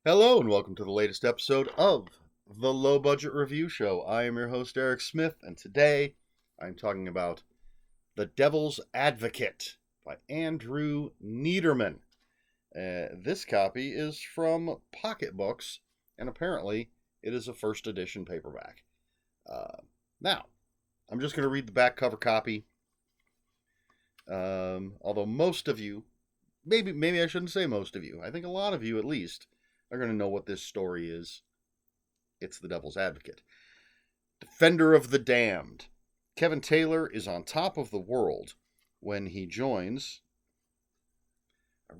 Hello and welcome to the latest episode of the Low Budget Review Show. I am your host, Eric Smith, and today I'm talking about The Devil's Advocate by Andrew Neiderman. This copy is from Pocket Books, and apparently it is a first edition paperback. Now, I'm just going to read the back cover copy. Although most of you, maybe I shouldn't say most of you, I think a lot of you at least, are going to know what this story is. It's The Devil's Advocate. Defender of the Damned. Kevin Taylor is on top of the world when he joins... How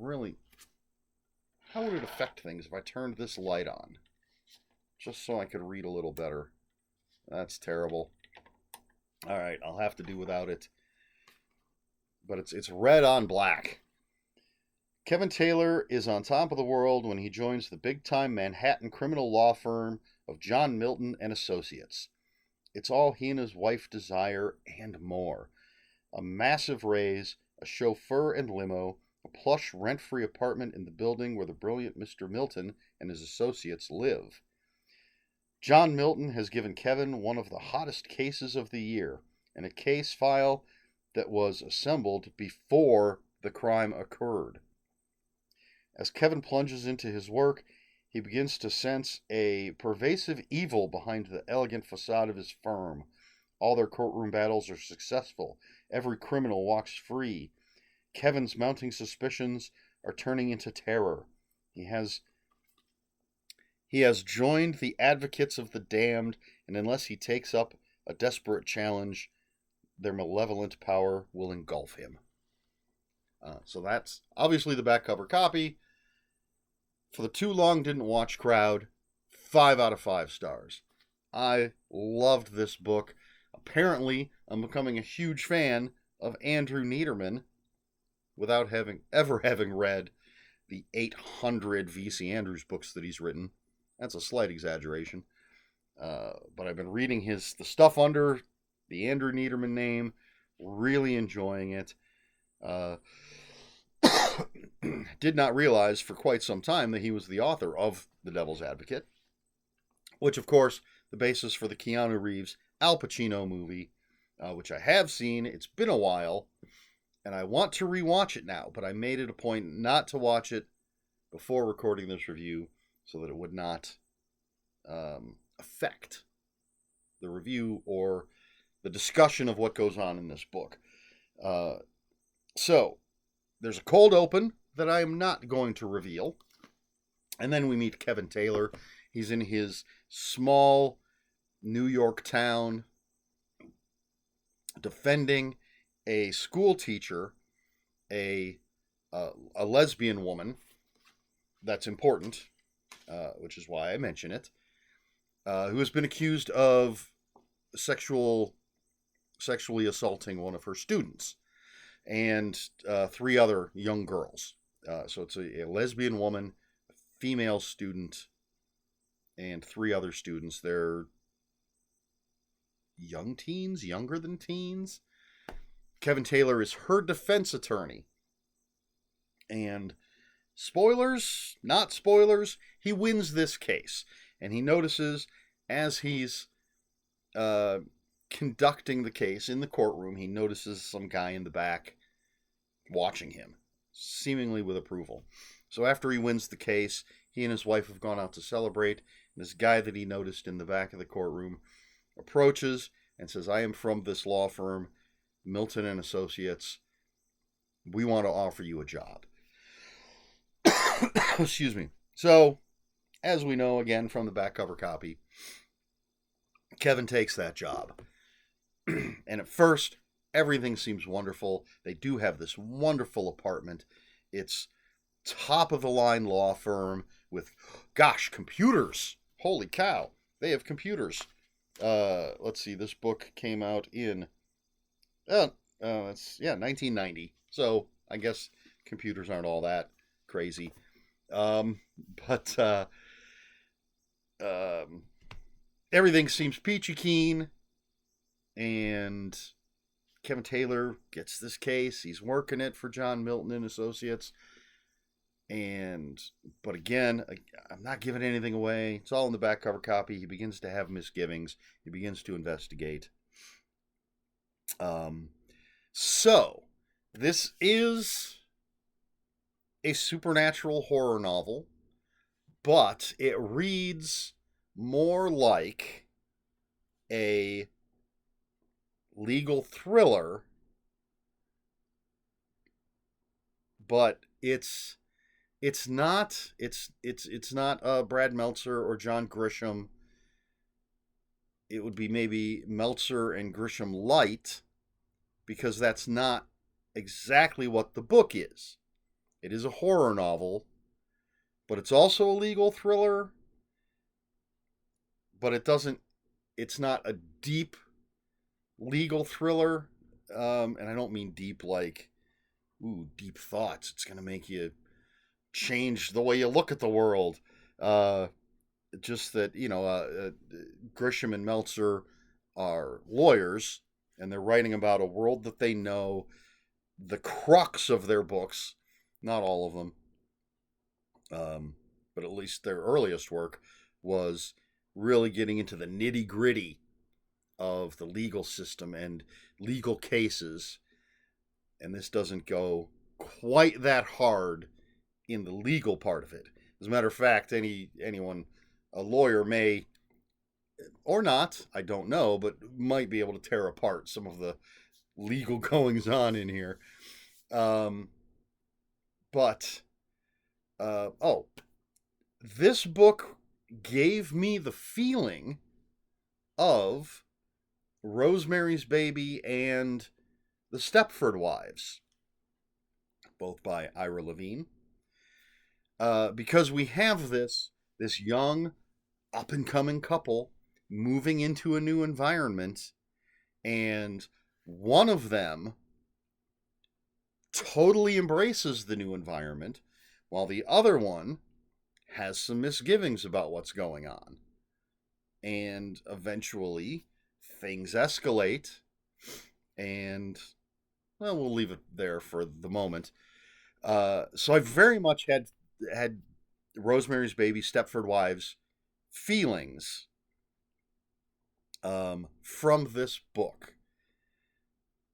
would it affect things if I turned this light on? Just so I could read a little better. That's terrible. Alright, I'll have to do without it. But it's red on black. Kevin Taylor is on top of the world when he joins the big-time Manhattan criminal law firm of John Milton and Associates. It's all he and his wife desire and more. A massive raise, a chauffeur and limo, a plush rent-free apartment in the building where the brilliant Mr. Milton and his associates live. John Milton has given Kevin one of the hottest cases of the year, and a case file that was assembled before the crime occurred. As Kevin plunges into his work, he begins to sense a pervasive evil behind the elegant facade of his firm. All their courtroom battles are successful. Every criminal walks free. Kevin's mounting suspicions are turning into terror. He has joined the advocates of the damned, and unless he takes up a desperate challenge, their malevolent power will engulf him. So that's obviously the back cover copy. For the too long didn't watch crowd, 5 out of 5 stars. I loved this book. Apparently, I'm becoming a huge fan of Andrew Neiderman without ever having read the 800 V.C. Andrews books that he's written. That's a slight exaggeration. But I've been reading the stuff under the Andrew Neiderman name, really enjoying it. Did not realize for quite some time that he was the author of The Devil's Advocate, which, of course, the basis for the Keanu Reeves Al Pacino movie, which I have seen. It's been a while, and I want to rewatch it now, but I made it a point not to watch it before recording this review so that it would not affect the review or the discussion of what goes on in this book. So, there's a cold open that I am not going to reveal. And then we meet Kevin Taylor. He's in his small New York town defending a school teacher, a lesbian woman. That's important, which is why I mention it, who has been accused of sexually assaulting one of her students. And 3 other young girls. So it's a lesbian woman, a female student, and 3 other students. They're young teens, younger than teens. Kevin Taylor is her defense attorney. And spoilers, not spoilers, he wins this case. And he notices as he's conducting the case in the courtroom, he notices some guy in the back watching him, seemingly with approval. So after he wins the case, he and his wife have gone out to celebrate, and this guy that he noticed in the back of the courtroom approaches and says, "I am from this law firm, Milton and Associates. We want to offer you a job." Excuse me. So, as we know, again, from the back cover copy, Kevin takes that job. And at first, everything seems wonderful. They do have this wonderful apartment. It's top-of-the-line law firm with, computers. Holy cow. They have computers. Let's see. This book came out in 1990. So I guess computers aren't all that crazy. But everything seems peachy keen. And Kevin Taylor gets this case. He's working it for John Milton and Associates. But again, I'm not giving anything away. It's all in the back cover copy. He begins to have misgivings. He begins to investigate. So this is a supernatural horror novel, but it reads more like a legal thriller, but it's not Brad Meltzer or John Grisham. It would be maybe Meltzer and Grisham light, because that's not exactly what the book is. It is a horror novel, but it's also a legal thriller, but it's not a deep legal thriller. And I don't mean deep like, deep thoughts. It's going to make you change the way you look at the world. Just that, Grisham and Meltzer are lawyers, and they're writing about a world that they know. The crux of their books, not all of them, but at least their earliest work, was really getting into the nitty-gritty of the legal system and legal cases. And this doesn't go quite that hard in the legal part of it. As a matter of fact, anyone, a lawyer may, or not, I don't know, but might be able to tear apart some of the legal goings on in here. This book gave me the feeling of Rosemary's Baby and The Stepford Wives, both by Ira Levine, because we have this young, up-and-coming couple moving into a new environment, and one of them totally embraces the new environment, while the other one has some misgivings about what's going on. And eventually, things escalate, and, well, we'll leave it there for the moment. So I very much had Rosemary's Baby, Stepford Wives feelings from this book.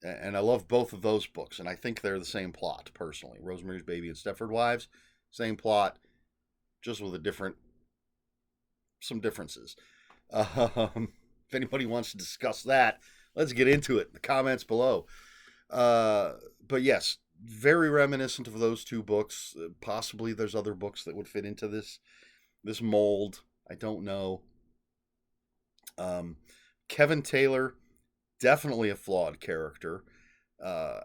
And I love both of those books, and I think they're the same plot, personally. Rosemary's Baby and Stepford Wives, same plot, just with some differences. If anybody wants to discuss that, let's get into it in the comments below. But yes, very reminiscent of those two books. Possibly there's other books that would fit into this mold. I don't know. Kevin Taylor, definitely a flawed character. A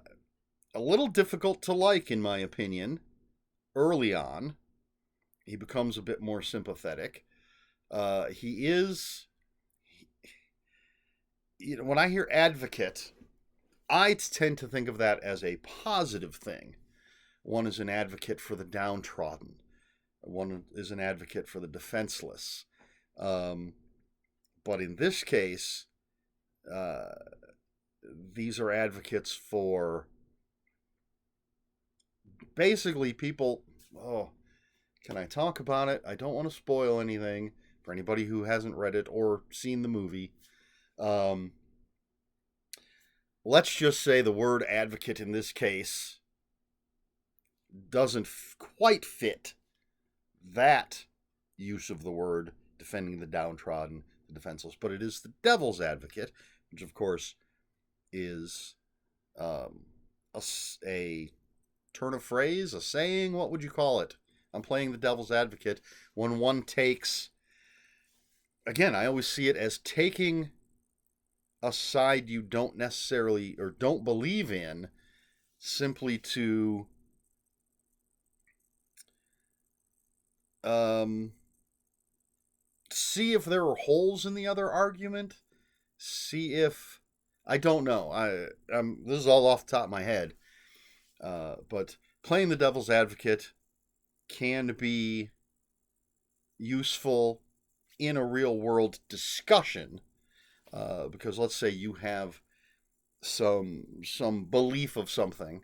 little difficult to like, in my opinion, early on. He becomes a bit more sympathetic. He is... when I hear advocate, I tend to think of that as a positive thing. One is an advocate for the downtrodden. One is an advocate for the defenseless. But in this case, these are advocates for basically people... can I talk about it? I don't want to spoil anything for anybody who hasn't read it or seen the movie. Let's just say the word advocate in this case doesn't quite fit that use of the word, defending the downtrodden, the defenseless, but it is the devil's advocate, which of course is a turn of phrase, a saying. What would you call it? I'm playing the devil's advocate when one takes, again, I always see it as taking a side you don't necessarily or don't believe in, simply to see if there are holes in the other argument. See if, I don't know. This is all off the top of my head. But playing the devil's advocate can be useful in a real world discussion, because let's say you have some belief of something,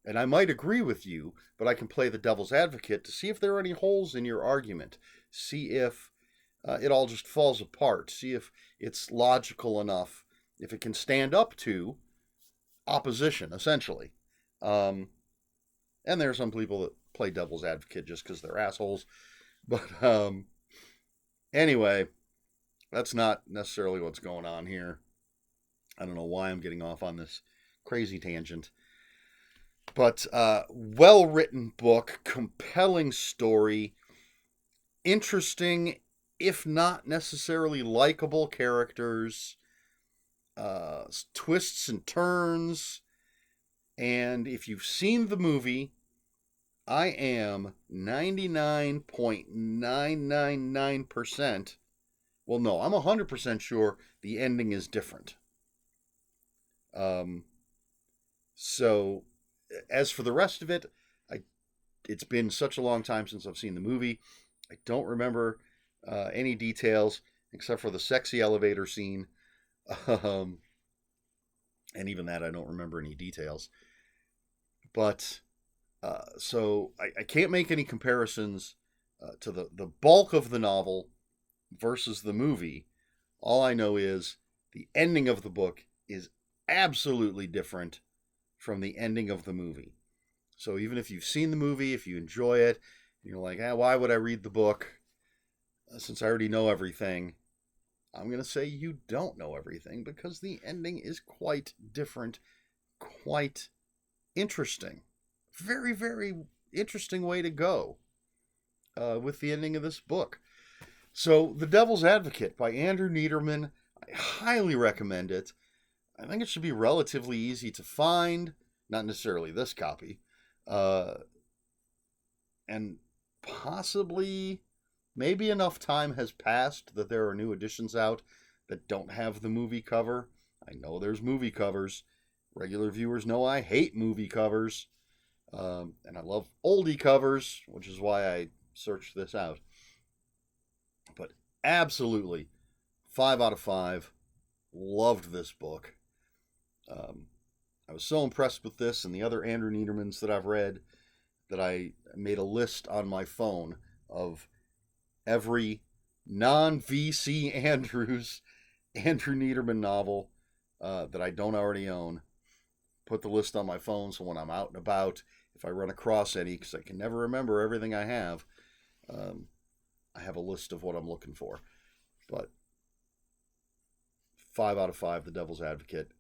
And I might agree with you, but I can play the devil's advocate to see if there are any holes in your argument. See if it all just falls apart. See if it's logical enough, if it can stand up to opposition, essentially. And there are some people that play devil's advocate just because they're assholes. But anyway, that's not necessarily what's going on here. I don't know why I'm getting off on this crazy tangent. But well-written book, compelling story, interesting, if not necessarily likable characters, twists and turns. And if you've seen the movie, I am 99.999%. Well, no, I'm 100% sure the ending is different. So, as for the rest of it, it's been such a long time since I've seen the movie. I don't remember any details except for the sexy elevator scene. And even that, I don't remember any details. But, so I can't make any comparisons to the bulk of the novel versus the movie. All I know is the ending of the book is absolutely different from the ending of the movie. So even if you've seen the movie, if you enjoy it, you're like, why would I read the book since I already know everything? I'm going to say you don't know everything because the ending is quite different, quite interesting. Very, very interesting way to go with the ending of this book. So, The Devil's Advocate by Andrew Neiderman. I highly recommend it. I think it should be relatively easy to find. Not necessarily this copy. And possibly, maybe enough time has passed that there are new editions out that don't have the movie cover. I know there's movie covers. Regular viewers know I hate movie covers. And I love oldie covers, which is why I searched this out. But absolutely, 5 out of 5. Loved this book. I was so impressed with this and the other Andrew Neidermans that I've read that I made a list on my phone of every non-VC Andrew Neiderman novel that I don't already own. Put the list on my phone so when I'm out and about, if I run across any, because I can never remember everything I have a list of what I'm looking for. But 5 out of 5, The Devil's Advocate.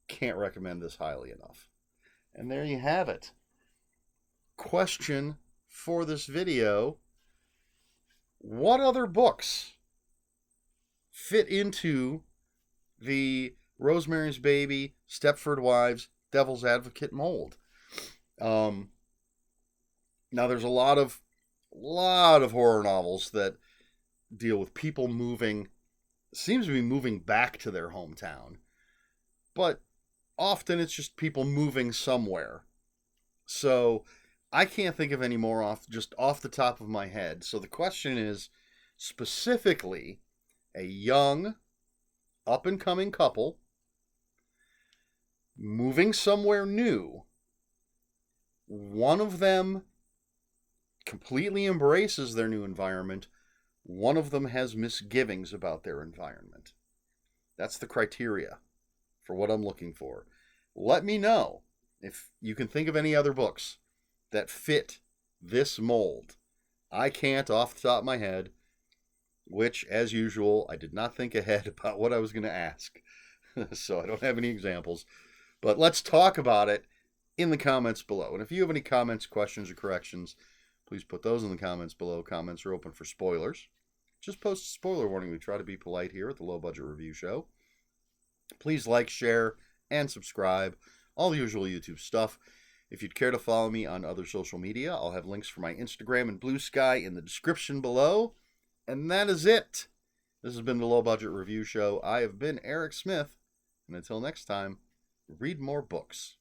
Can't recommend this highly enough. And there you have it. Question for this video: what other books fit into the Rosemary's Baby, Stepford Wives, Devil's Advocate mold? Now there's a lot of horror novels that deal with people moving, seems to be moving back to their hometown, but often it's just people moving somewhere. So I can't think of any more off the top of my head. So the question is specifically a young, up-and-coming couple moving somewhere new. One of them completely embraces their new environment. One of them has misgivings about their environment. That's the criteria for what I'm looking for. Let me know if you can think of any other books that fit this mold. I can't off the top of my head, which, as usual, I did not think ahead about what I was going to ask. So I don't have any examples. But let's talk about it in the comments below. And if you have any comments, questions, or corrections, please put those in the comments below. Comments are open for spoilers. Just post a spoiler warning. We try to be polite here at the Low Budget Review Show. Please like, share, and subscribe. All the usual YouTube stuff. If you'd care to follow me on other social media, I'll have links for my Instagram and Bluesky in the description below. And that is it. This has been the Low Budget Review Show. I have been Eric Smith. And until next time, read more books.